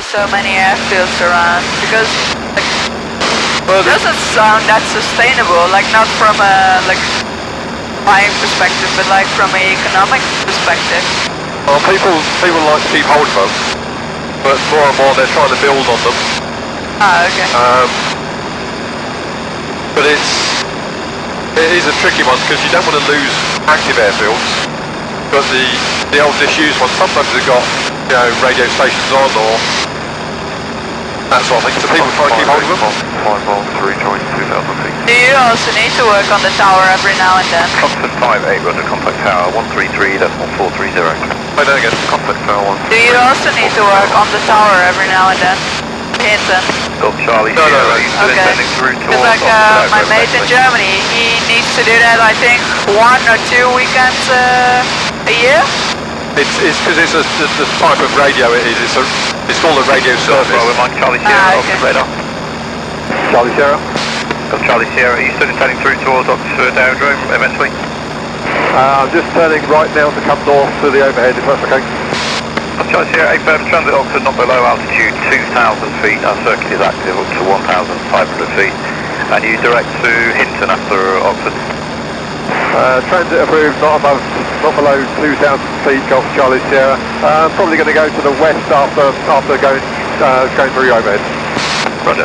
still so many airfields around? Because it doesn't sound that sustainable, like not from a buying perspective, but like from an economic perspective. Well, people like to keep hold of them, but more and more they're trying to build on them. Ah, okay. But it is a tricky one because you don't want to lose active airfields. But the old disused ones, sometimes they've got radio stations on or that sort of thing. So people try to keep hold of them. 5 miles to rejoin 2,000 feet. Do you also need to work on the tower every now and then? Constant 58, Roger, contact tower 133.430. Say that again. Contact tower 1. Do you also need to work on the tower every now and then? Hinton. Got Charlie No, Sierra, no. you still Okay. intending to route Because towards like my mate in Germany, he needs to do that I think 1 or 2 weekends a year. It's because it's the type of radio it is. It's called a radio service. Well, with Mike Charlie Sierra, okay. radar. Charlie Sierra. Got Charlie Sierra, are you still intending to route towards Oxford Aerodrome eventually? I'm just turning right now to come north to the overhead, if that's okay. Charlie Sierra, A firm transit Oxford, not below altitude 2,000 feet. Our circuit is active up to 1,500 feet. And you direct to Hinton after Oxford? Transit approved, not below 2,000 feet, Golf Charlie Sierra. Probably going to go to the west after going through the overhead. Roger.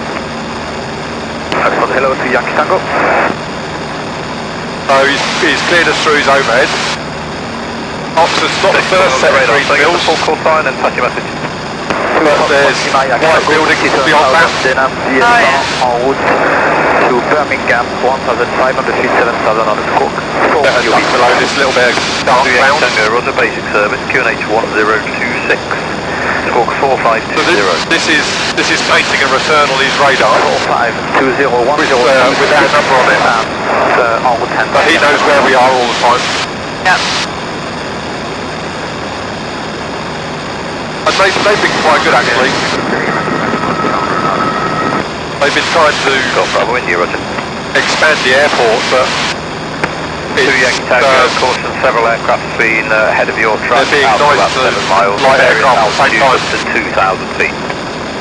Hello to Yankee Tango. So he's cleared us through his overhead. Oxford's not the first set of green fields, full call sign and pass your message. but there's white buildings beyond that. To Birmingham, 1,500 feet, 7,000 on the squawk. Just below this little bit of dark cloud. Tango, Roger, basic service, QNH 1026. Squawk 4520. This is facing a return on his radar 4520 with our number on it. But he knows where we are all the time. Yeah. And they've been quite good actually. They've been trying to expand the airport, but Two Yankee Tango, caution, several aircraft have been ahead of your track. they're being out to nice about 7 to miles. light aircraft at the same time. To 2,000 feet.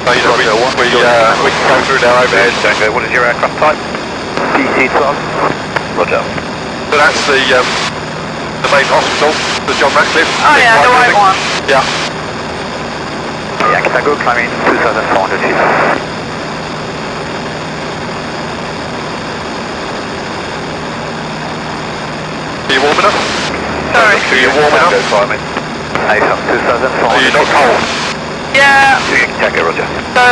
So, we can go through their overhead. Tango, what is your aircraft type? DC-12. Roger. So that's the main hospital, the John Ratcliffe. Oh yeah, the white one. Yeah. Yankee Tango, climbing 2,400 feet. Are you warm enough? Sorry. Are you warm enough? Are Are you not cold? Yeah. Yankee Tango, Roger. So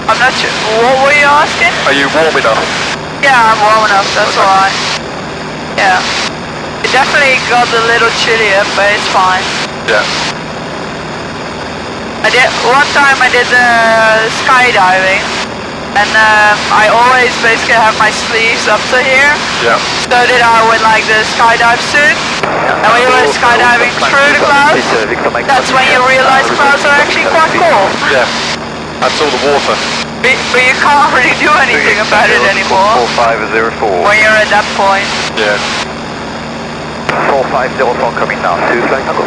I'm not sure. What were you asking? Are you warm enough? Yeah, I'm warm enough. That's alright. Yeah. It definitely got a little chillier, but it's fine. Yeah. One time I did skydiving, and I always basically have my sleeves up to here. Yeah. So did I with like the skydive suit. And we were skydiving through the clouds. That's when you realize clouds are actually quite cool. Yeah. That's all the water. But you can't really do anything about it anymore 4504. when you're at that point. Yeah. 4504 coming now to flight Tango.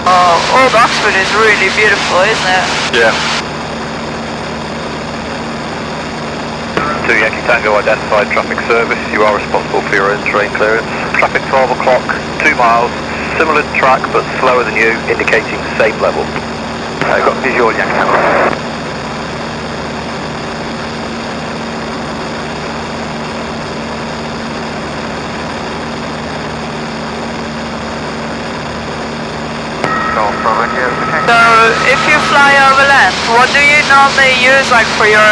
Old Oxford is really beautiful, isn't it? Yeah. To Yankee Tango, identified traffic service. You are responsible for your own terrain clearance. Traffic 12 o'clock, 2 miles, similar track but slower than you, indicating same level. I've got visual Yankee Tango. So if you fly over land, what do you normally use like for your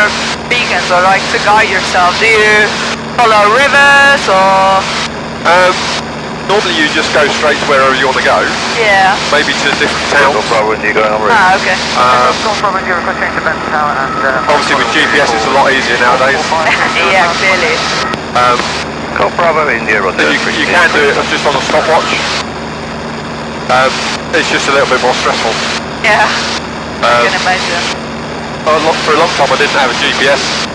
beacons or like to guide yourself? Do you follow rivers or? Normally you just go straight to wherever you want to go. Yeah. Maybe to different towns. You're going on route. Ah, okay. Obviously with GPS it's a lot easier nowadays. Yeah, clearly. Call Bravo India, Roger. You can do it just on a stopwatch. It's just a little bit more stressful. Yeah. I can imagine. For a long time I didn't have a GPS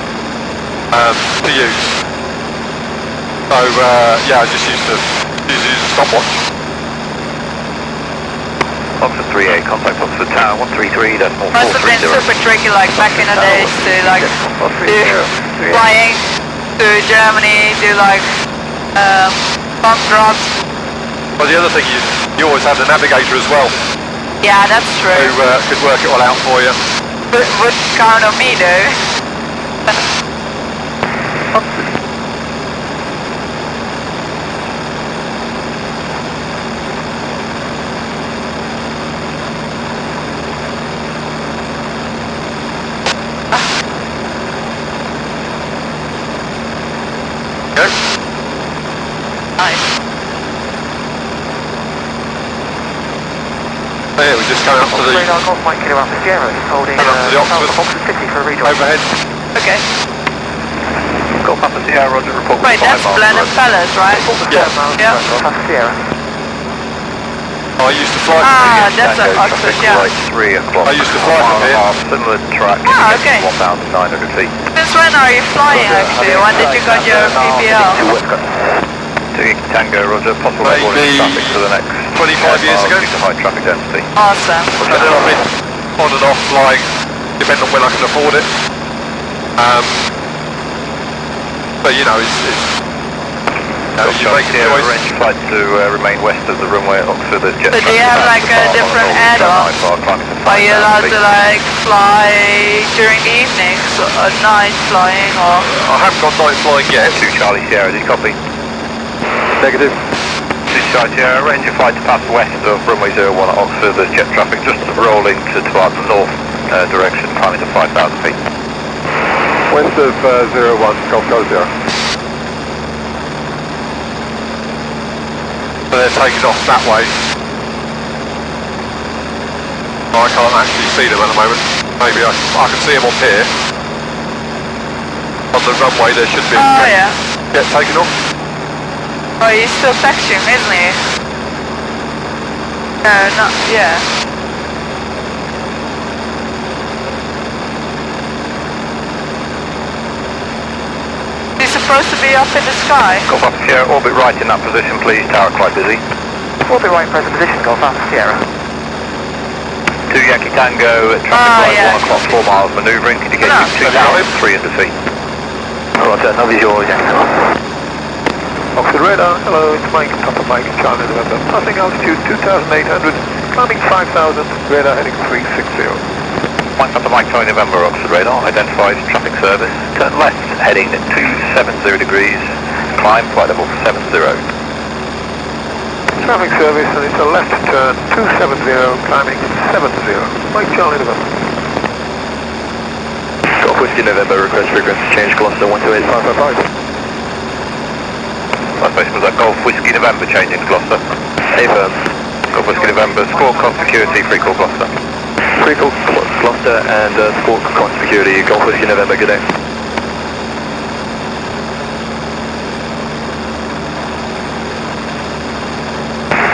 to use. So yeah, I just used to use a stopwatch. Oxford 38, contact Oxford Tower 133.430. Must have been super tricky, like back in the days, to like do flying to Germany, do like bump drops. Well, the other thing you always had the navigator as well, Yeah, that's true. who could work it all out for you. Would count on me though. Go. Nice. There, we're just going up to the Mike Kilo Alpha Sierra, holding Oxford City for a redraw. overhead. Okay. Golf Papa Sierra, Roger, report. Wait, that's Blenheim Palace, right? Yeah. Yeah. Alpha Sierra. I used to fly Ah, that's at Oxford, yeah. Like 3 o'clock. I used to fly from here. Similar track. Ah, okay. 1,900 feet. Since when are you flying actually? When did you got your PPL? Tango, Roger, possible Maybe traffic for the next 25 years ago. due to high traffic density. Awesome. And then I've been on and off flying, depending on when I can afford it. But you know, you make a choice. Arrange flight to remain west of the runway at Oxford. So do you have like a different add-on? Are you allowed to like fly during the evenings or night flying or? I haven't got night flying yet. 2 Charlie Sierra, did you copy? Negative. 2 Charlie Sierra, arrange your flight to pass west of runway 01 at Oxford. There's jet traffic just rolling to our north direction, climbing to 5,000 feet. West of 01, Golf Go 0. So they're taking off that way. I can't actually see them at the moment. Maybe I can see them up here. On the runway there should be Oh yeah. jet taking off. Oh, he's still taxiing, isn't he? No, not yeah. He's supposed to be up in the sky. Golf Alpha Sierra, orbit right in that position please, tower quite busy. Orbit right in present position, Golf Alpha Sierra. 2 Yankee Tango, traffic light, yeah. 1 o'clock, 4 miles manoeuvring, indicating 2,300 feet. Roger, no visual, Yankee. Oxford radar, hello, it's Mike, Papa Mike, Charlie November. Passing altitude 2,800, climbing 5,000, radar heading 360. Mike Papa Mike, Charlie November, Oxford radar, identifies traffic service, turn left, heading 270 degrees, climb flight level 70. Traffic service, and it's a left turn, 270, climbing 70. Mike, Charlie November. Golf Whiskey November, request frequency change, Gloucester 128.555. Last base was at Golf Whiskey November, changing to Gloucester. Affirm. Golf Whiskey November, score Conspicuity, free call Gloucester. Free call Gloucester and score Conspicuity, Golf Whiskey November, good day.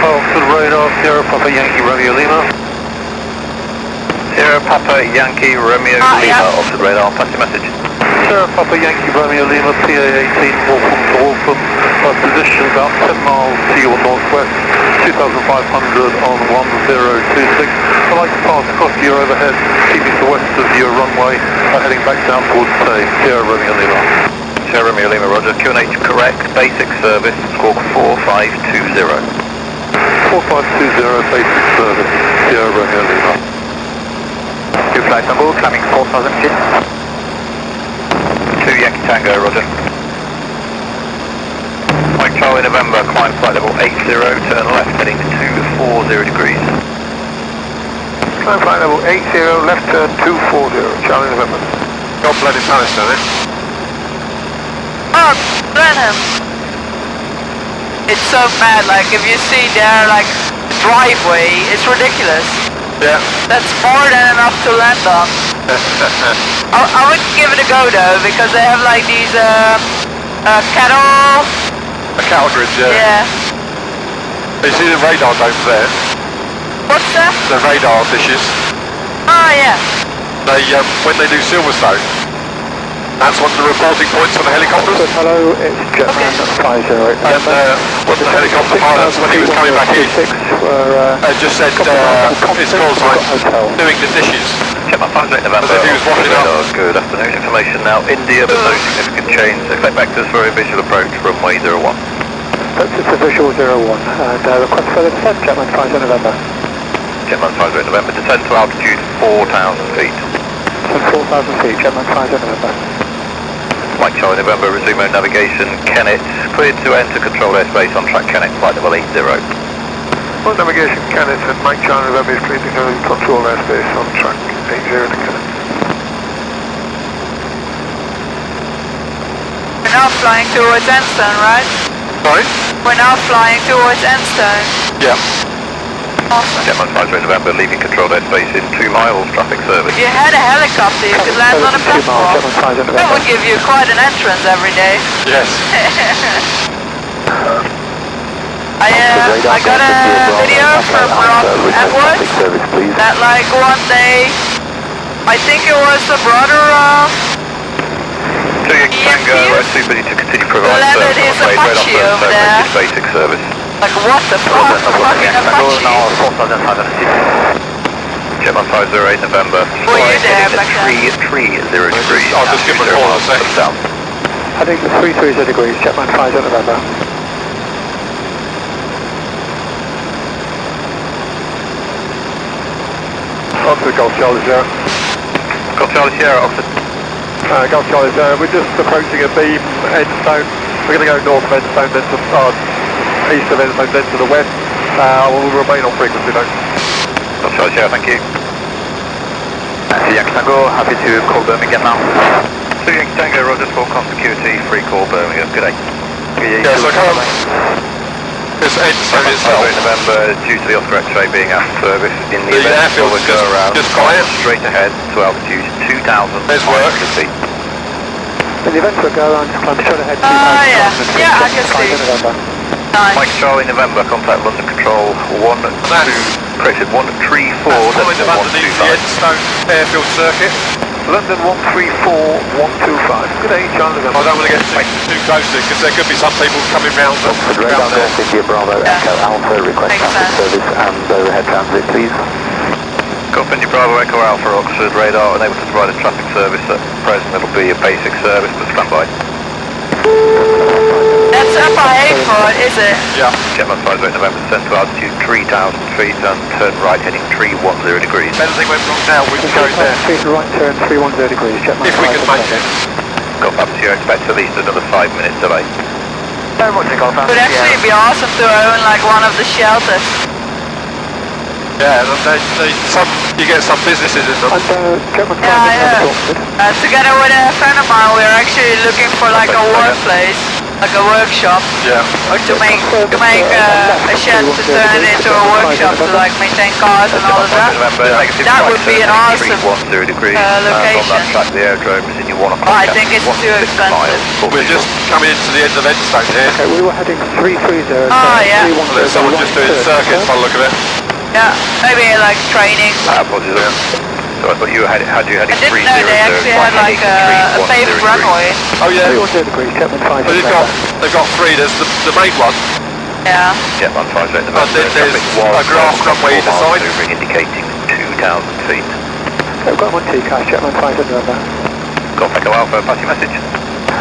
Oxford radar, Sierra Papa Yankee Romeo Lima. Sierra Papa Yankee Romeo Lima, yeah. Oxford radar, pass your message. Sierra Papa Yankee Romeo Lima, PA18, Waltham to Waltham. Position about 10 miles to your northwest, 2,500 on 1026. I'd like to pass across your overhead, keeping to west of your runway, heading back down towards Sierra Romeo Lima. Sierra Romeo Lima, Roger, QNH correct, basic service, score 4520. 4520, basic service, Sierra Romeo Lima. Two flights on board, climbing 4,000 feet. 2 Yankee Tango, Roger. Mike Charlie November, climb flight level 80, turn left, heading 240 degrees. Climb flight level 80, left turn 240, Charlie November. Got bloody Palace down there. Oh, Blenheim. It's so mad, like if you see their like driveway, it's ridiculous. Yeah. That's more than enough to land on. I would give it a go though, because they have like these cattle. A cattle grid, yeah. Yeah. You see the radar over there? What's that? The radar dishes. Oh yeah. They when they do Silverstone, That's one of the reporting points for the helicopters. Hello, it's Jetman 508. And one of the helicopter pilots, when he was coming back in, just said it's called like doing the dishes. Jetman 508 November. As if he was washing up. Good afternoon. Information now. India, but no significant change. Expect vectors for a visual approach. Runway 01. Vectors to visual 01. And request further descent, Jetman 508 November. Jetman 508 November. Descend to altitude 4,000 feet. 4,000 feet, Jetman 508 November. Mike Charlie November, resume mode navigation, Kennet, cleared to enter control airspace on track Kennet, flight level 80. On navigation, Kennet, and Mike Charlie November is cleared to go control airspace on track 80 to Kennet. We're now flying towards Enstone, right? Sorry? We're now flying towards Enstone. Yeah. Awesome. Jetman 508 November, leaving control airspace in 2 miles, traffic service. If you had a helicopter, you could land on a platform. That would give you quite an entrance every day. Yes. I got a video from Rob Edwards that like one day, I think it was the brother of Tango, too busy to continue providing landed his Apache over there. Basic service. Like what the fuck, a fucking Apache. Jetman 508 November. Were you there back then? 330 degrees. I'll just give him a call and say. Down. I think 330 degrees, Jetman 508 November. On to Golf Charlie Sierra. Golf Charlie Sierra, Oxford. Golf Charlie Sierra, we're just approaching a beam, Enstone. We're going to go north of Enstone, then to east of Enstone, then to the west. We'll remain on frequency though. Golf Charlie Sierra, thank you. Yankee Tango, happy to call Birmingham now. Yankee Tango, Roger for Conspicuity, free call Birmingham, good day. Yeah, so come on. This Enstone itself. November, due to the Oscar X-ray being out of service, in the The event airfield we'll go around, just quiet. straight ahead to altitude 2,500 There's work. feet. In the event we'll go around, just climb straight ahead. Yeah, I can see. Nice. Mike Charlie November, contact London Control 134. That's kind of underneath the Enstone airfield circuit. London 134-125. Good day, Charlie November. I don't want to get too close to it because there could be some people coming round there. India Bravo, Echo Alpha, request Makes traffic sense. service and overhead transit, please. Golf India Bravo, Echo Alpha, Oxford, radar, unable to provide a traffic service at present. It'll be a basic service, but stand by. That's up I for it, is it? Yeah. Jetman 508 November, descend to altitude 3,000 feet and turn right heading 310 degrees. If anything went wrong now, we can go in there. Feet right turn 310 degrees, Jetman. If we can make it. Golf up to you, expect at least another 5 minutes delay. Very much, Golf It would actually be awesome to own like one of the shelters. Yeah, you get some businesses in them. And Jetman Yeah, I 508 know. Together with a friend of mine, we're actually looking for like a workplace, like a workshop, Yeah. to make a shed to turn it into a workshop to like maintain cars and all of that. That would be an awesome degrees. On location. that track, the aerodrome is in your 1 o'clock. I think it's too expensive. We're just coming into the end of Enstone here. Okay, we were heading 330. Oh, yeah. There's someone just doing circuits by the look of it. Yeah, maybe like training. Apologies. So I thought you had you heading I 300. didn't know they actually had like a paved runway. Oh yeah. 310 degrees, Jetman 508. But they've got three. There's the main one. Yeah. Jetman 508 November. And then there's a grass runway either side. Maneuvering indicating 2,000 feet. Okay, we've got one T-Cash, Jetman 508 November. Golf Echo Alpha, pass your message.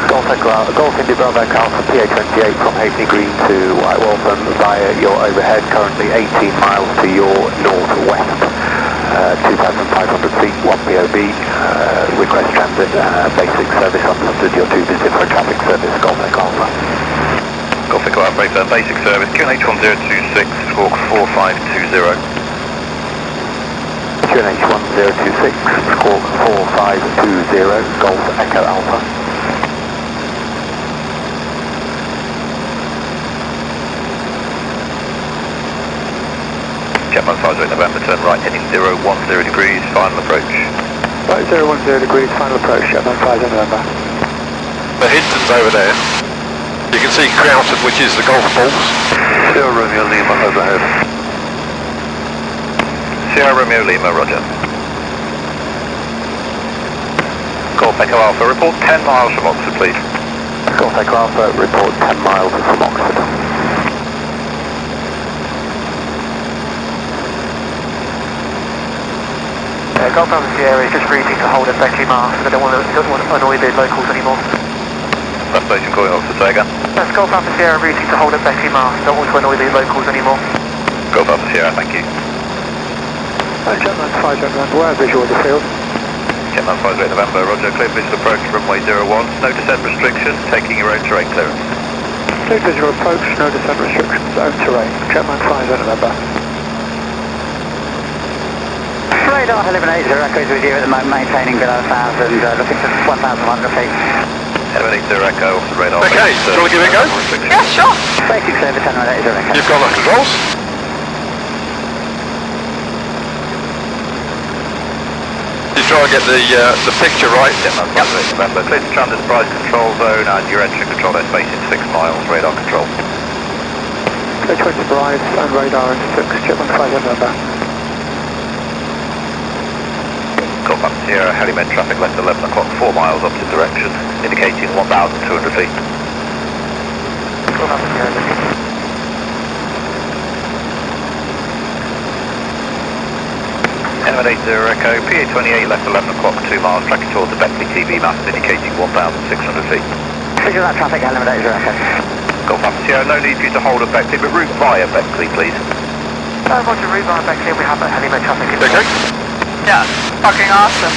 Golf India Bravo, Echo Alpha, PA28 from Hackney Green to White Waltham via your overhead, currently 18 miles to your northwest. 2,500 feet, 1 POB, request transit, basic service understood, you're too busy for a traffic service, Golf Echo Alpha. Golf Echo Alpha, basic service, QNH 1026, squawk 4520. QNH 1026, squawk 4520, Golf Echo Alpha. Jetman 508 November, turn right heading 010 degrees, final approach. Right, 010 degrees, final approach, Jetman 508 November. The Hinton's over there. You can see Croughton, which is the golf balls. Sierra Romeo Lima overhead. Sierra Romeo Lima, roger. Golf Echo Alpha, report 10 miles from Oxford, please. Golf Echo Alpha, report 10 miles from Oxford. Golf Alpha Sierra is just routing to hold at Beckley Mast. I don't want to annoy the locals anymore. Last station calling Oxford, say again. That's Golf Alpha Sierra routing to hold at Beckley Mast. Don't want to annoy the locals anymore. Golf Alpha Sierra, thank you. Jetman 5, Jetman, where visual of the field? Jetman 5, November, roger, clear visual approach, runway 01. No descent restrictions, taking your own terrain clearance. Clear visual approach, no descent restrictions, own terrain. Jetman 5, November. Radar 1180 Echo is with you at the moment, maintaining below 1,000, looking for 1,100 feet. 1180 Echo, radar. Okay, do you want to give it a go? Yeah, sure. Basic service 1180 Echo. You've got the controls. You try and get the picture right. Jetman 5, November, clear to transit surprise control zone and you're entering control airspace in 6 miles, radar control. Clear to enterprise and radar in 6, Jetman 5, November. Golf Alpha Sierra, helimed traffic left 11 o'clock, 4 miles opposite direction, indicating 1,200 feet. Golf Alpha Sierra. 1180 Echo, PA28 left 11 o'clock, 2 miles, tracking towards the Beckley TV mast, indicating 1,600 feet. Visual that traffic 1180 Echo. Golf Alpha Sierra, no need for you to hold at Beckley, but route via Beckley, please. Roger, route via Beckley, we have that helimed traffic in Okay. Yeah, fucking awesome.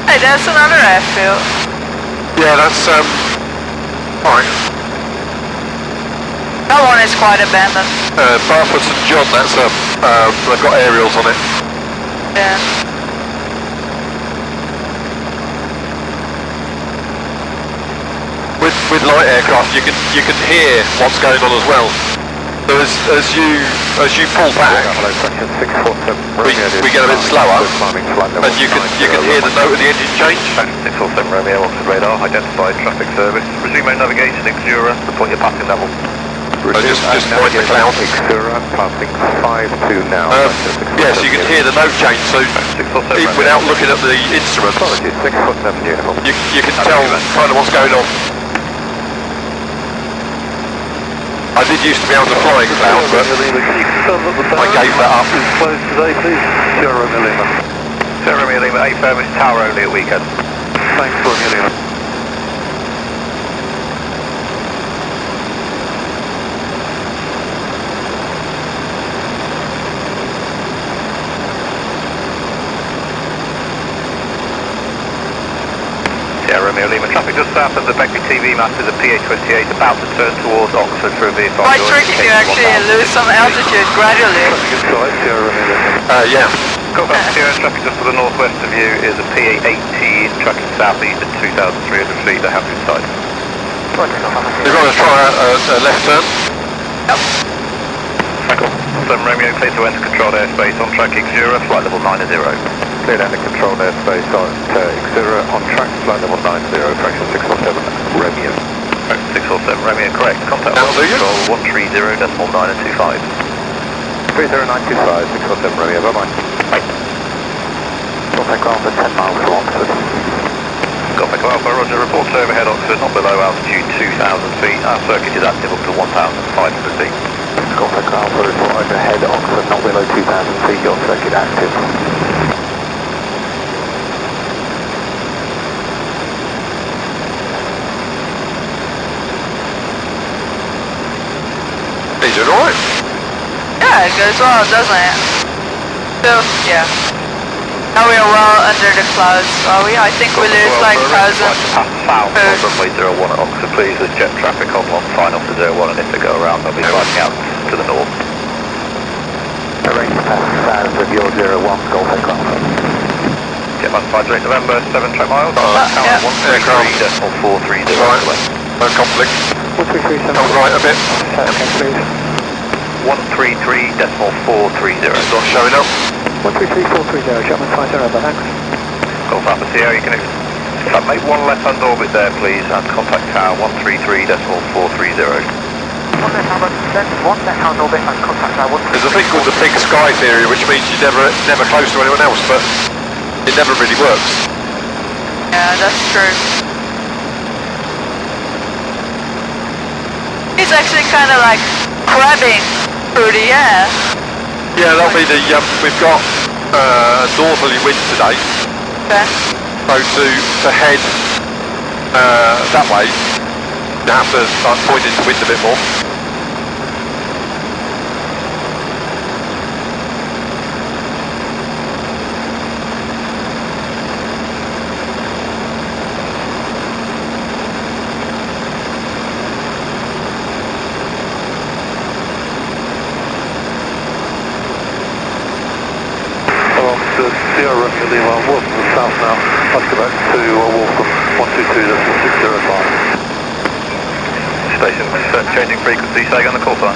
Hey, there's another airfield. Yeah, that's alright. That one is quite abandoned. Barfoot St John, that's they've got aerials on it. Yeah. With light aircraft, you can hear what's going on as well. So as you pull back, we get a bit slower, and you can hear the note of the engine change. 647 Romeo, Oxford radar, identified traffic service. Resume main navigation, Xura, report your passing level. So just point the cloud. Xura, passing 5-2 now. Yes, you can hear the note change, so even without looking at the instruments, 647 uniform. you can tell kind of what's going on. I did used to be able to fly in cloud, but I gave that up. Closed today, please. Sierra Romeo Lima. Sierra Romeo Lima, 8 Fairmouth Tower only at weekend. Thanks, Romeo Lima. Sierra Romeo Lima, traffic just south of the Beckley TV mast is a PA28 about to turn towards Oxford for a V5. Quite tricky to actually lose some altitude gradually. Inside, Sierra Romeo Lima. Yeah. Golf Alpha Sierra, traffic just to the northwest of you is a PA18 tracking southeast at 2,300 feet, the house inside. You've got to try a left turn. Yep. 7 Romeo, clear to enter controlled airspace on track Xura, flight level 90. Cleared enter controlled airspace on Xura, on track, flight level 90, fraction 647 Romeo. 647 Romeo, correct. Contact Absolutely. control 130.925. 30925, 647 Romeo, bye-bye. Bye. Golf Echo Alpha, 10 miles from Oxford. Golf Echo Alpha, roger, report to overhead Oxford, not below altitude 2,000 feet. Our circuit is active up to 1,500 feet. Golf Echo Alpha, report overhead Oxford, not below 2,000 feet, your circuit active. Are you doing alright? Yeah, it goes well, doesn't it? So, yeah. Now we are well under the clouds, are we? I think we lose like 1,000. South on runway 01 at Oxford, please. There's jet traffic on final for 01, and if they go around, they'll be flying out to the north. Arrange to pass south of your 01, Golf Echo Alpha. Jetman 5 November, 7 track miles. Yeah. 133.430. Right. No conflict. 1337. Come right a bit. Okay, please. 133.430. It's not showing up. 133430, Jetman 5 November, thanks. Golf Alpha Sierra, you can make one left-hand orbit there, please, and contact tower 133.430. One left-hand orbit and contact tower 133. There's a thing called the big sky theory, which means you're never close to anyone else, but it never really works. Yeah. Yeah, that's true. He's actually kind of like crabbing through the air. Yeah, that'll be the, we've got northerly wind today. Okay. So to head that way, you have to start pointing the wind a bit more. Sierra Romeo Lima, Wolfram to the south now. Let's go back to Wolfram 122.605. Station changing frequency, say on the call sign.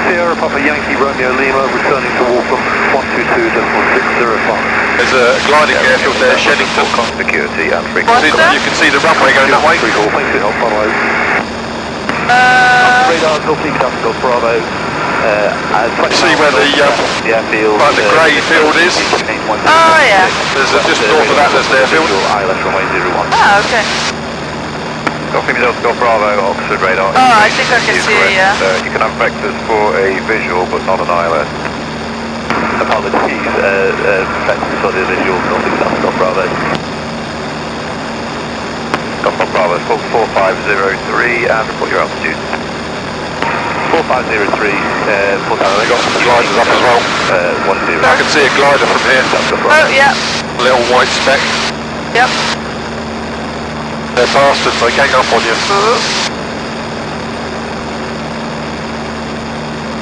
Sierra Papa Yankee Romeo Lima, returning to Wolfram 122.605. There's a gliding airfield there, Sheddington. Conspicuity and What's frequency. that? You can see the runway going that way. Thanks for your help, bye-bye. Radar, Gulf East Capital, Bravo. See where the airfield, like the grey field is? Oh yeah. There's just north of that there's the airfield. ILS runway 01. Ah, okay. Golf East Golf Bravo, Oxford radar. Oh, I think I can see it, yeah. You can have vectors for a visual, but not an ILS. Apologies, vectors for the visual, Golf East Golf Bravo. Golf Bravo, 4503, and report your altitude. 4503, They got some gliders up as well. 10. I can see a glider from here. Oh yeah. Little white speck. Yep. They're bastards, they gang up on you.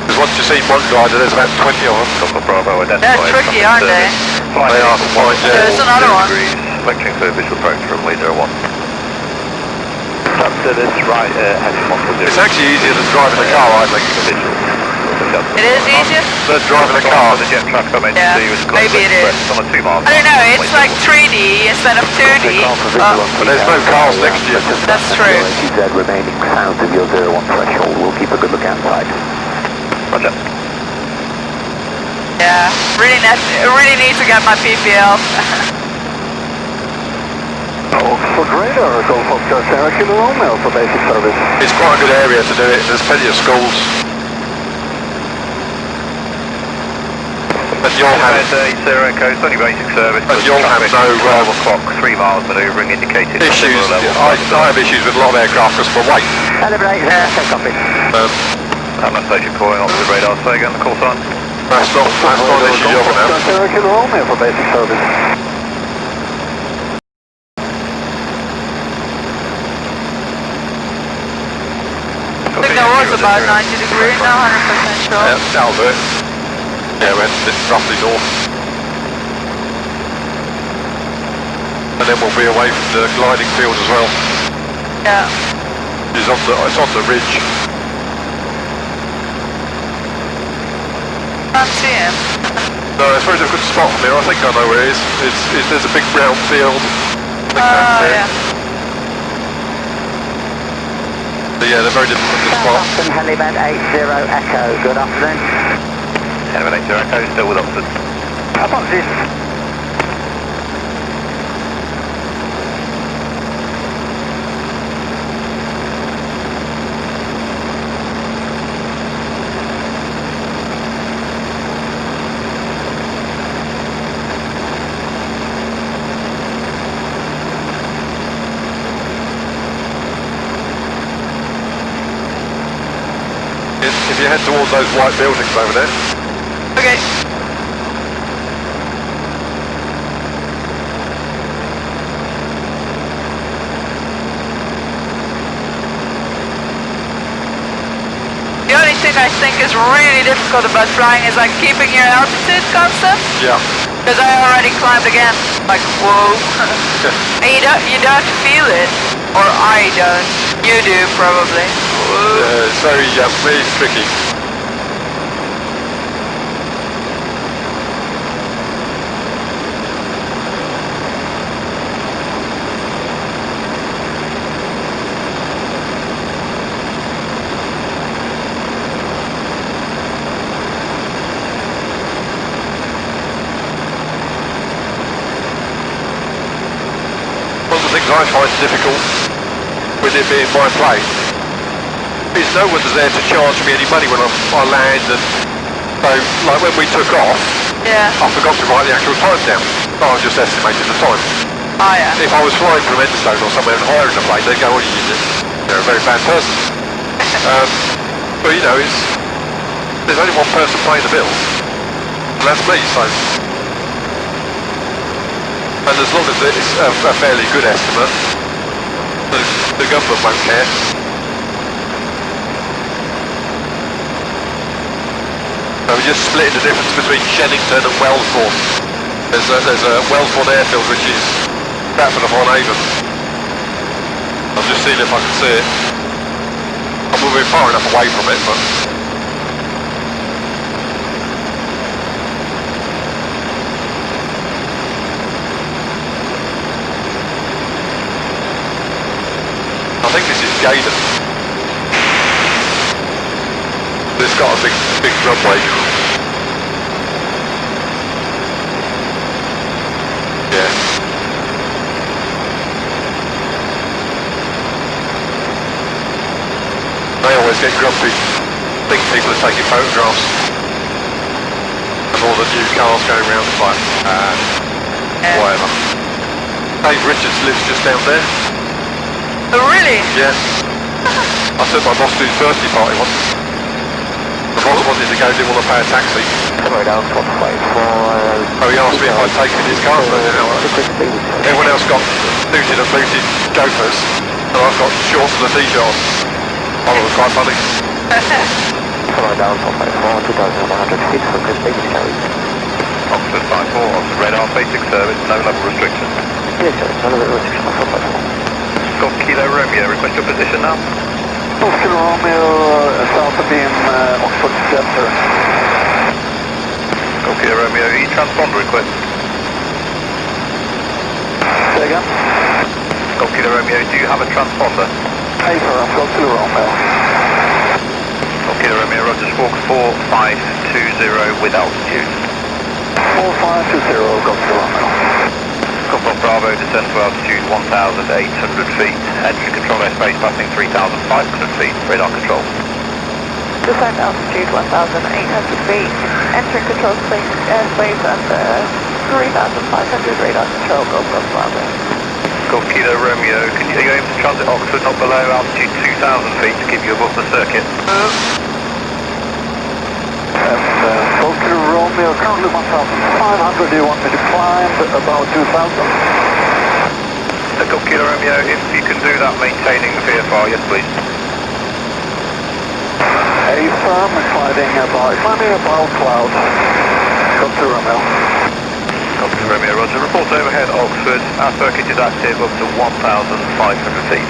Because once you see one glider, there's about 20 of them. Golf Bravo identified. They're tricky, aren't they? They are fine, yeah. There's another one. Lecturing for visual approach from runway 01. Up to this right, heading 140. It's actually easier than driving a car, I think. It is easier? Than driving a car. The jet track I mentioned Yeah, to you is maybe it is. on a 2 mile. I don't know, it's like 3D instead of 2D. But there's no cars next to you. That's true. Z remaining south of your 01 threshold. We'll keep a good look outside. Roger. Yeah, really need to get my PPL. Oxford radar, Golf Oscar Sierra Kilo Romeo for basic service. It's quite a good area to do it. There's plenty of schools. And you'll have Zero Echo, it's only basic service. But you'll have no 12 o'clock, 3 miles manoeuvring indicated. issues. I have issues with a lot of aircraft just for weight. 1180, take copy. Hammer station calling Oxford radar, say again the call sign. That's not an issue you're going to have. Sierra Kilo Romeo for basic service. I think that was about 90 degrees, not 100% sure. Yeah, that'll do it. Yeah, we're roughly north. And then we'll be away from the gliding field as well. Yeah. It's on the ridge. Can't see him. No, it's a very difficult spot from here. I think I know where it is. There's a big brown field. I think that's it. Yeah. But yeah, they're very difficult to spot. Southampton, Heliband 80 Echo, good afternoon. Heliband 80 Echo, still with Oxford. Apologies. If you head towards those white buildings over there. Okay. The only thing I think is really difficult about flying is like keeping your altitude constant. Yeah. Because I already climbed again. Like, whoa. And you don't feel it. Or I don't. You do, probably. Whoa. It's very tricky. I find difficult with it being my plane is no one's there to charge me any money when I land, and so like when we took off, Yeah. I forgot to write the actual time down. I was just estimating the time. Oh yeah. If I was flying from Enstone or somewhere and hiring a plane, they'd go, oh, you're a very bad person. But you know, there's only one person paying the bills, and that's me, so. And as long as it's a fairly good estimate, the government won't care. So we're just splitting the difference between Shennington and Wellsbourne. There's a Wellsbourne airfield which is Stratford-upon-Avon. I'll just see if I can see it. I'm moving far enough away from it, but... I think this is Gaydon. It's got a big runway. Yeah. They always get grumpy. Think people are taking photographs of all the new cars going around. It's like, whatever. Dave Richards lives just down there. Oh really? Yeah. I took my boss to his birthday party once. The boss wanted to go, didn't want to pay a taxi. Sorry, down, Clockwise. Oh, he asked me if I'd taken his car, so everyone else got suited and booted gophers, and I've got shorts and a t-shirt on. I thought it was quite funny. Sorry, down, Clockwise, 2,100 feet for Conspicuity carriage. Oxford 54, Oxford radar, basic service, no level restriction. Yes, sir, no level restriction, Golf Kilo Romeo, request your position now. Golf Kilo Romeo, south of beam, Oxford Center. Golf Kilo Romeo, E-transponder request. Say again? Golf Kilo Romeo, do you have a transponder? Hey, sir, Golf Kilo Romeo. Golf Kilo Romeo, Roger, squawk 4520 with altitude. 4520, Golf Kilo Romeo. Golf Bravo, descend to altitude 1,800 feet. Engine control airspace passing 3,500 feet. Radar control. Descend altitude 1,800 feet. Enter control airspace under 3,500. Radar control. Golf Bravo. Golf Kilo Romeo, are you able to transit Oxford not below altitude 2,000 feet to keep you above the circuit? Golf Kilo Romeo, currently 1,500. Do you want me to climb about 2,000? Golf Kilo Romeo, if you can do that, maintaining the VFR, yes please. Hey, firm, climbing about cloud. Golf Kilo Romeo. Golf Kilo Romeo, Roger. Report overhead Oxford. Our circuit is active up to 1,500 feet.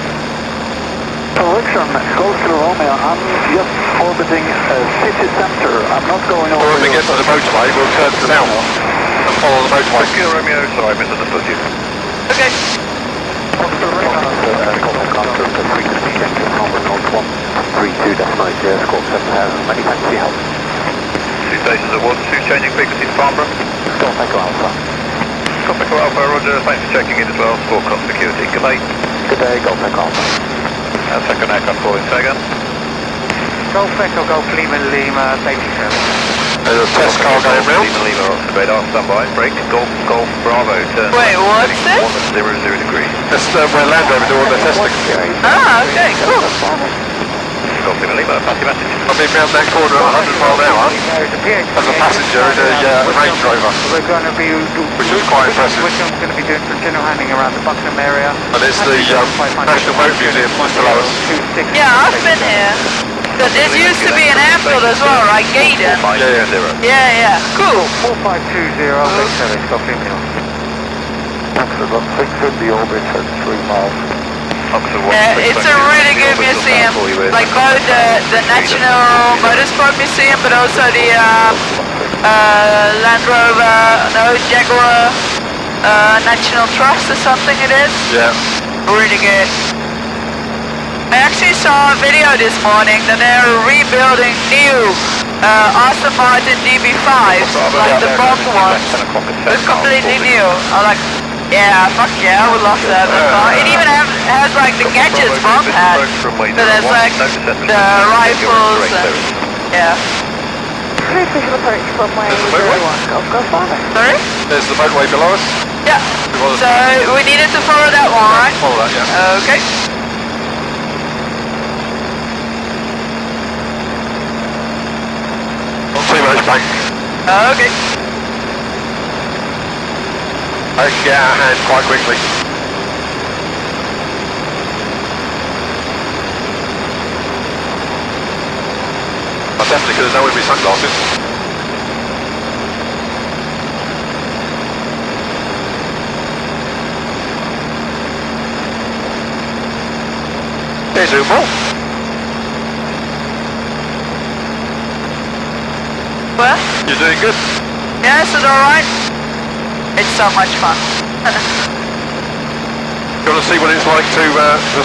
Correction, Golf Kilo Romeo, I'm just orbiting city center. I'm not going over. When we get to the motorway, we'll turn south and follow the motorway. Golf Kilo Romeo, sorry, I misunderstood you. Okay. Many thanks for your help. Two stations at once, two changing frequency to Farnborough. Golf Echo Alpha. Golf Echo Alpha, Roger, thanks for checking in as well. Score Conspicuity. Good day. Good day, Golf Echo Alpha. Second aircraft calling, say again. Golf Echo, Golf Lima, Lima, basic service. There's a test car going round. Lima, Oxford radar, standby. Brake, Golf Bravo, turn. Wait, what's this? 100 degrees. That's where Land Rover do all their testing. Ah, okay, cool. Golf Lima, pass your message. I've been round that corner at 100 mile an hour as a passenger in a Range Rover, We're going to be... which was quite impressive. Which I'm going to be doing some general handling around the Buckingham area. And it's the National Boat Museum just below us. Yeah, I've been here. But this used to be an airfield as well, right? Gaydon. Yeah. Cool. 4520, basic service, Golf Lima. Oxford 160 orbit at 3 miles. Yeah, it's a really good museum. Like both the National Motorsport Museum, but also the Land Rover, no, Jaguar National Trust or something it is. Yeah. Really good. I actually saw a video this morning that they're rebuilding new Aston Martin DB5s, like the Bronx ones. It's completely new. I like Yeah, fuck yeah, I would love to have that car. It even has like the gadgets Mom had. So there's like the rifles and... Yeah. Please visual approach runway There's the motorway. 01, Golf Golf 5. Sorry? There's the motorway below us. Yeah. So we needed to follow that one, right? Follow that, yeah. Okay. Not too much bank. Okay. I can get out of hand quite quickly. I definitely could have done with my sunglasses. There's a ball. Well, You're doing good. yeah, is it alright? It's so much fun. You want to see what it's like to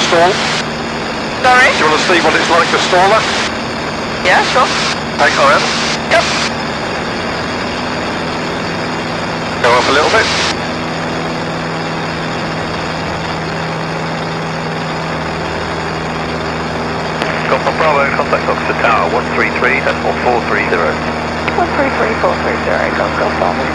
stall? Sorry? Do you want to see what it's like to stall that? Yeah, sure. Take iron. Yep. Go up a little bit. Golf Bravo, contact Oxford Tower 133, that's 430. 133430, Golf Golf Bravo.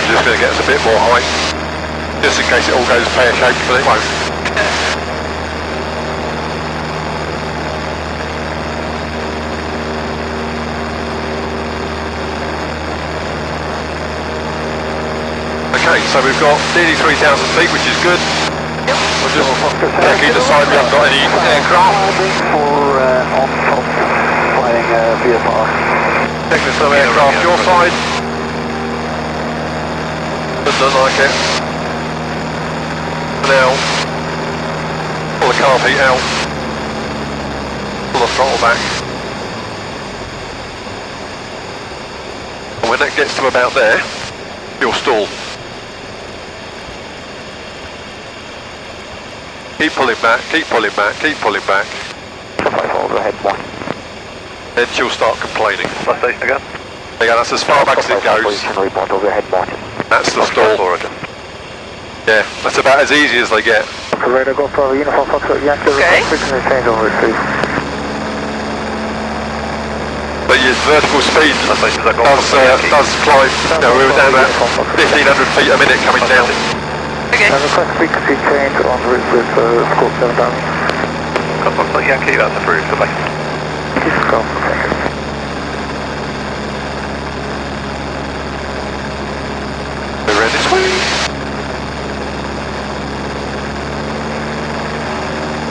Just going to get us a bit more height, just in case it all goes pear-shaped, but it won't. Okay, so we've got nearly 3,000 feet, which is good. We'll just checking the side we haven't got any aircraft. For on top, flying VFR. Check there's no aircraft your side. Doesn't look like it. Now, pull the car seat out. Pull the throttle back. And when that gets to about there, you'll stall. Keep pulling back, keep pulling back, keep pulling back. Overhead 1. Then she'll start complaining. Last station again. Again, that's as far back as it goes. Report overhead 1. That's the stall. Yeah, that's about as easy as they get. Radar go for uniform Foxtrot Yankee. Okay. Frequency change on retrieve. But your vertical speed does climb. You know, we were down about 1,500 feet a minute coming down. Okay. Request frequency change on route with scope 7 down. Contact Yankee, that's approved, goodbye. Golf, thank you. We're ready to swing.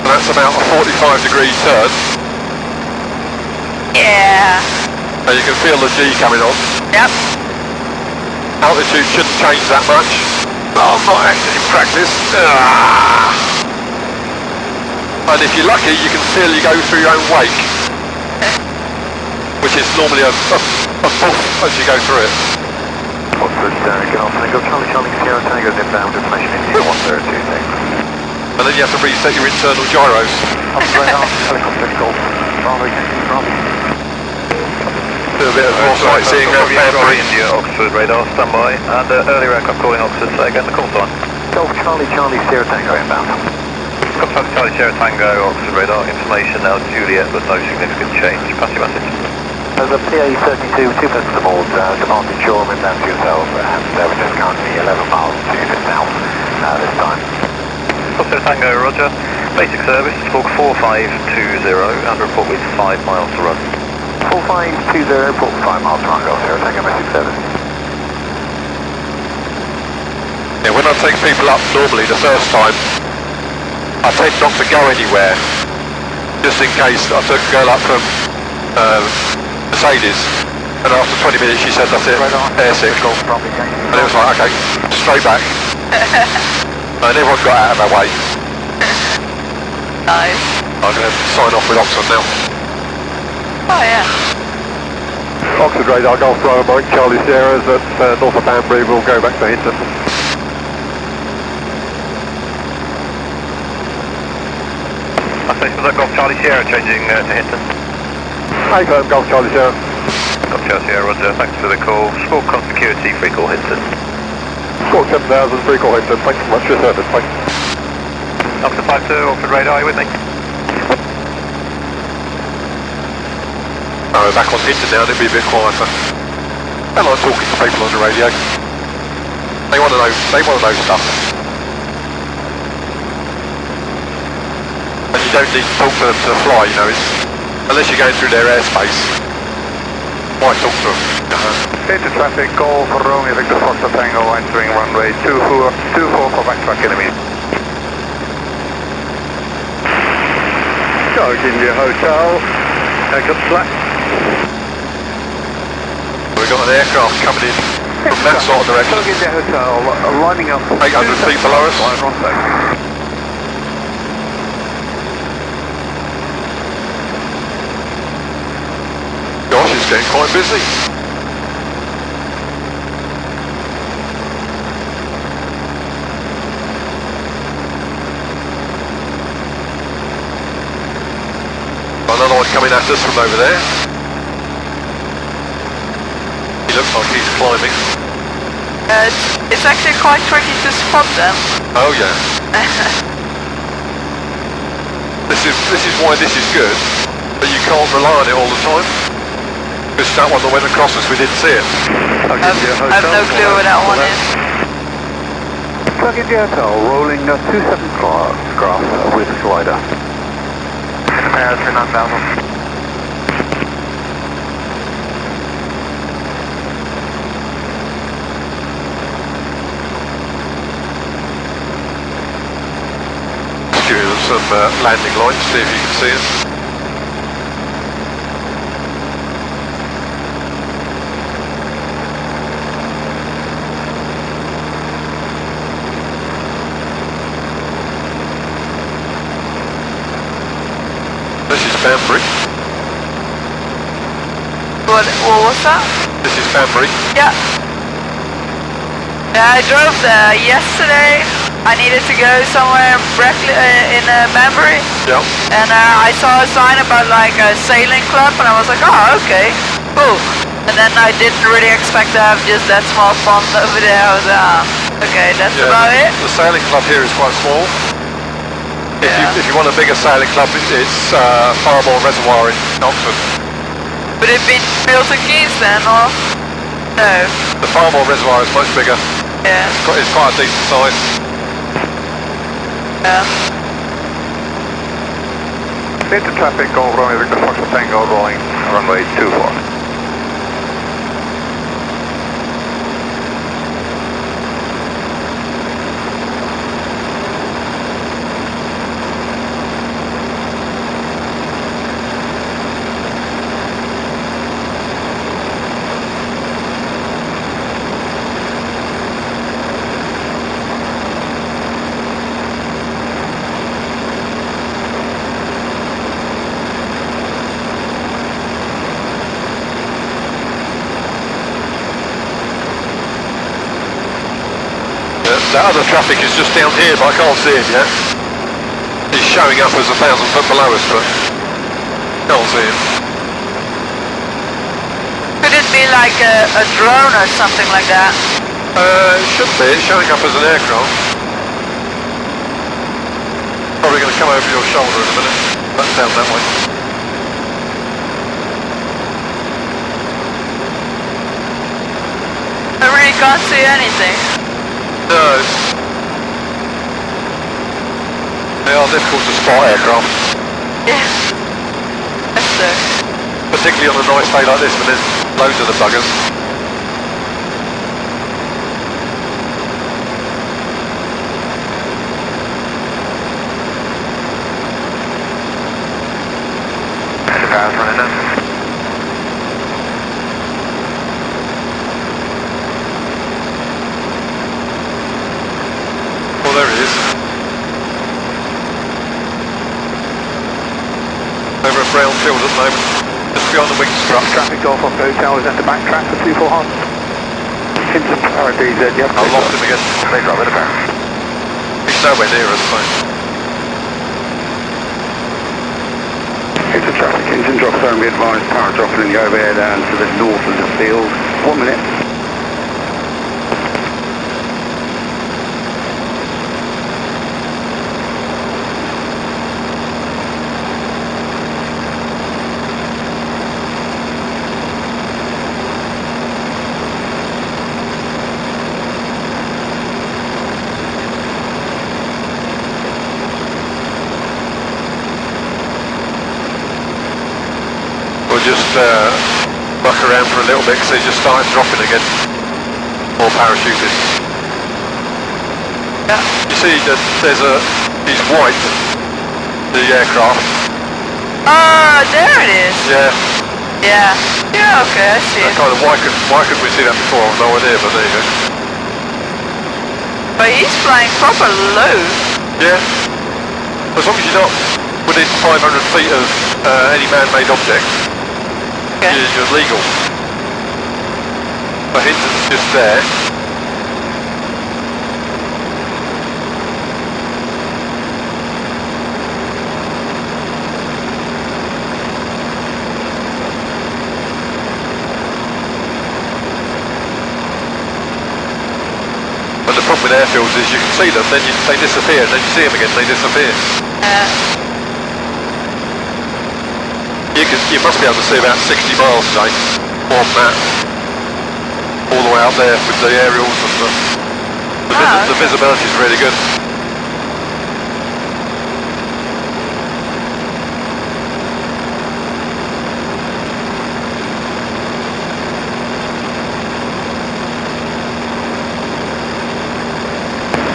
And that's about a 45-degree turn. Yeah. And you can feel the G coming on. Yep. Altitude shouldn't change that much. Oh, I'm not actually in practice. And if you're lucky, you can feel you go through your own wake. Which is normally a puff as you go through it. Oxford, get off and go Charlie Sierra Tango inbound information in 1026. And then you have to reset your internal gyros. Helicopter Golf. Bravo. Do a bit of more sightseeing around Banbury. India, Oxford radar, standby. And earlier aircraft calling Oxford, say again the call sign. Golf Charlie Sierra Tango inbound. Contact Charlie Sierra Tango, Oxford radar, information now Juliet, but no significant change. Pass your message. There's a PA22, 2 persons aboard, departing shore inbound to yourself, and we're just currently 11 miles to the south this time. Sierra Tango, roger. Basic service, talk 4520 and report with 5 miles to run. 4520, report 5 miles to run, Golf Sierra Tango, basic service. Yeah, when I take people up normally the first time, I tend not to go anywhere, just in case. I took a girl up from Mercedes, and after 20 minutes she said, that's it, air sick. And it was like, okay, straight back. And everyone got out of our way. Nice. I'm going to sign off with Oxford now. Oh yeah. Oxford radar, Golf Bravo Mike, Charlie Sierra's at north of Banbury. We'll go back to Hinton. Was that Golf Charlie Sierra changing to Hinton? Hi, Golf Charlie Sierra. Golf Charlie Sierra, roger. Thanks for the call. Score Conspicuity, free call Hinton. Score 7000, free call Hinton. Thanks so much for your service. Bye. Officer 52, Orford radar, are you with me? Oh, back on Hinton now, it'll be a bit quieter. I like talking to people on the radio. They want to know stuff. And you don't need to talk to them to fly, you know, unless you're going through their airspace. Why talk to them? Into traffic, Golf Romeo Victor Foxtrot Tango entering runway 24 for backtrack enemy. Charge India Hotel, take up slack. We've got an aircraft coming in from that sort of direction. Charge India Hotel, lining up 800 feet below us. Gosh, it's getting quite busy. Another one coming at us from over there. He looks like he's climbing. It's actually quite tricky to spot them. Oh yeah. This is why this is good, but you can't rely on it all the time. Because that one that went across us, we didn't see it. I've no clue what that one is. Plug India Hotel, rolling 27 graph with slider. Yeah, 39,000. Just giving them some landing lines, see if you can see us. This is Banbury. What was that? This is Banbury. Yeah. Yeah, I drove there yesterday. I needed to go somewhere in Banbury. Yeah. And I saw a sign about like a sailing club, and I was like, oh, okay, cool. And then I didn't really expect to have just that small pond over there. I was okay, that's about it. The sailing club here is quite small. If you want a bigger sailing club, it's Farmore Reservoir in Oxford. Would it be built in Keys then, or no? The Farmore Reservoir is much bigger. Yeah. It's quite a decent size. Yeah. Into traffic, Golf Romeo Victor Foxtrot Tango, rolling runway 24. That other traffic is just down here, but I can't see it yet. It's showing up as 1,000 foot below us, but can't see it. Could it be like a drone or something like that? It should be. It's showing up as an aircraft. Probably going to come over your shoulder in a minute. That's down that way. I really can't see anything. No. They are difficult to spot aircraft. Yeah. That's so. Particularly on a nice day like this when there's loads of the buggers. Cars running in. Oh, there he is. Over at Brownfield at the moment, just beyond the wing strut. Traffic Golf off Hotel is at the backtrack for 24 hot. Hinton Power DZ, yep. I lost him again. They drop it about. He's nowhere near us, so. Into traffic, Hinton drop zone, be advised, power dropping in the overhead and to the north of the field. 1 minute. We'll just muck around for a little bit because they just started dropping again. More parachuting. Yeah. You see that he's white, the aircraft. Oh, there it is. Yeah. Yeah. Yeah, okay, I see it. Kind of, why couldn't we see that before? I've no idea, but there you go. But he's flying proper low. Yeah. As long as you're not within 500 feet of any man-made object, Okay. you're legal. But Hinton's just there. But the problem with airfields is you can see them, then they disappear, and then you see them again, they disappear. You must be able to see about 60 miles today on that, all the way out there with the aerials and the visibility is really good.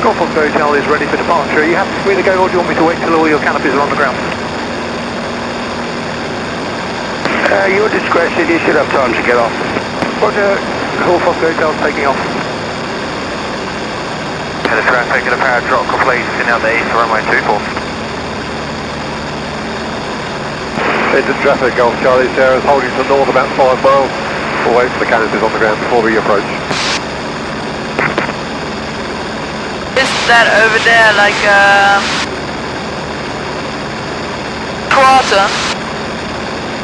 Golf Oscar Hotel is ready for departure. Are you happy for me to go, or do you want me to wait till all your canopies are on the ground? Your discretion, you should have time to get off. Roger, Golf Oscar Hotel taking off. And the traffic and a power drop complete, in out the east, runway 24. Into traffic, Golf Charlie Sierra is holding to the north about 5 miles. We'll wait for the canopies on the ground before we approach. Is that over there like a quarter?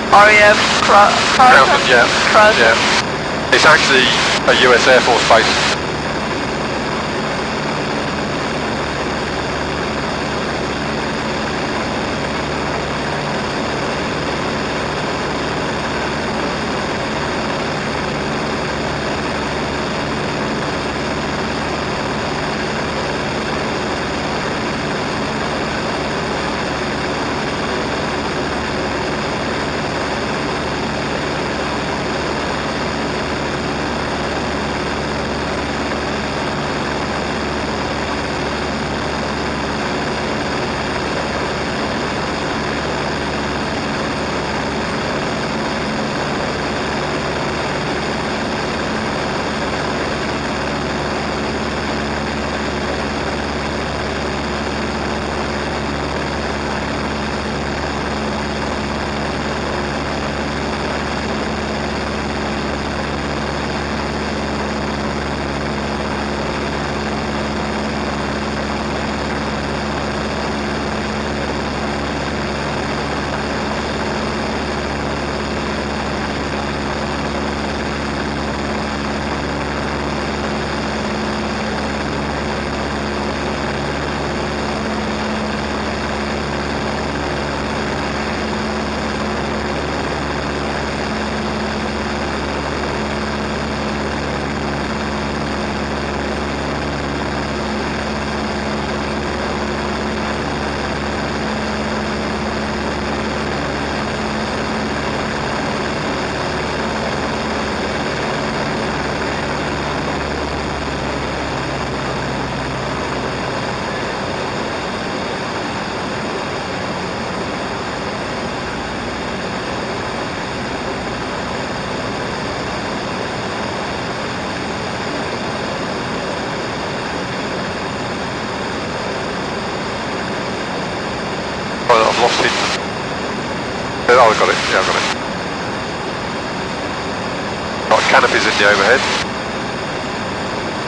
RAF Crowton? Yeah. Crowton. Yeah. It's actually a US Air Force base. I've lost it. Oh, I got it. Yeah, I got it. Got canopies in the overhead.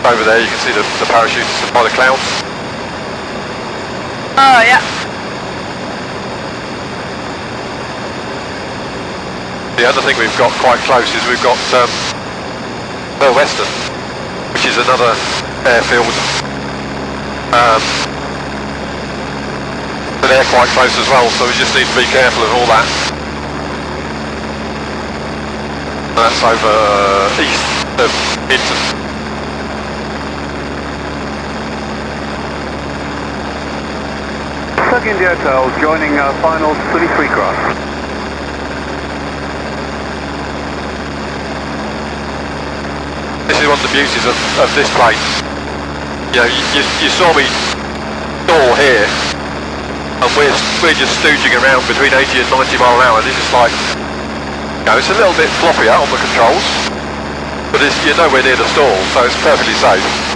Over there you can see the parachutes by the clouds. Oh, yeah. The other thing we've got quite close is we've got Western, which is another airfield. But they're quite close as well, so we just need to be careful of all that. That's over east of Hinton. Second Hotel joining final 33 cross. This is one of the beauties of this plane. You know, you saw me stall here, and we're just stooging around between 80 and 90 mile an hour. This is like, you know, it's a little bit floppier on the controls, but you're nowhere near the stall, so it's perfectly safe.